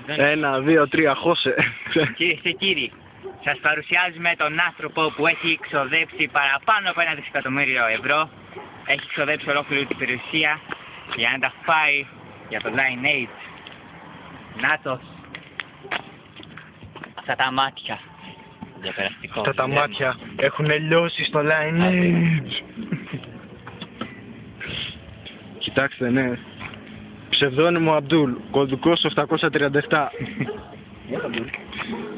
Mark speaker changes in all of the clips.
Speaker 1: 1, 2, 3, χώσε.
Speaker 2: Κυρίες και κύριοι, σας παρουσιάζουμε τον άνθρωπο που έχει ξοδέψει παραπάνω από 1 δισεκατομμύριο ευρώ. Έχει ξοδέψει ολόκληρη την περιουσία για να τα φάει για το Lineage. Νάτος. Αυτά τα μάτια. Διαπεραστικό.
Speaker 1: Αυτά τα μάτια έχουν λιώσει στο Lineage. Κοιτάξτε, ναι. Ψευδόνυμο Αμπτούλ, κωδικός 737.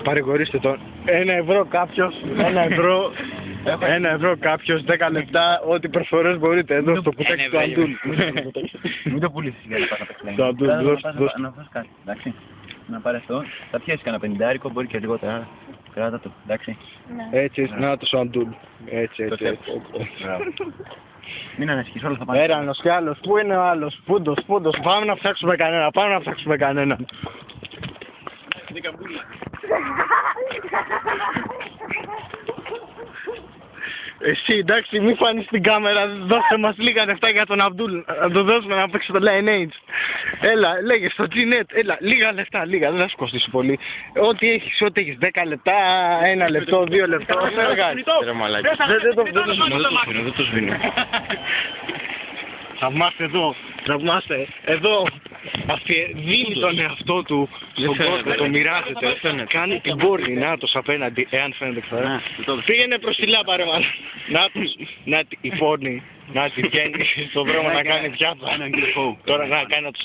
Speaker 1: Παρηγορήστε τον. 1 ευρώ κάποιος, 1 ευρώ κάποιος, 10 λεπτά, ό,τι προσφορές μπορείτε εδώ στο κουτάκι του Αμπτούλ.
Speaker 3: Μην το πουλήσεις για να πας να παίξεις.
Speaker 1: Το Αμπτούλ, δώστε.
Speaker 3: Να φας κάτι, εντάξει. Να πάρει αυτό, θα πιέσεις κανένα 50, μπορεί και λιγότερα. Κράτα το, εντάξει.
Speaker 1: Έτσι, να το σου Αμπτούλ. Έτσι.
Speaker 3: Μην ανασχείς, όλα θα πάνε.
Speaker 1: Έρανος κι άλλος, πού είναι ο άλλος, πούντος, πάμε να ψάξουμε κανέναν. Εσύ, εντάξει, μη φάνεις στην κάμερα, δώσε μας λίγα λεφτά για τον Αμπτούλ, να το δώσουμε να παίξει το Lineage. Έλα, λέγε στο Gnet, έλα, λίγα λεφτά, δεν θα σου κοστίσει πολύ. Ό,τι έχεις, 10 λεπτά, 1 λεπτό, 2 λεπτό, δεν το σβήνω. Θαυμάστε, εδώ, δίνει τον εαυτό του στον κόσμο, το μοιράζεται, κάνει την πόρνη, νάτος απέναντι, εάν φαίνεται ξανά. Πήγαινε προς τη λάμπα ρε μάλλον, νάτος, η πόρνη, να τη βγαίνει στον δρόμο να κάνει πιάτσα, τώρα να κάνει να τους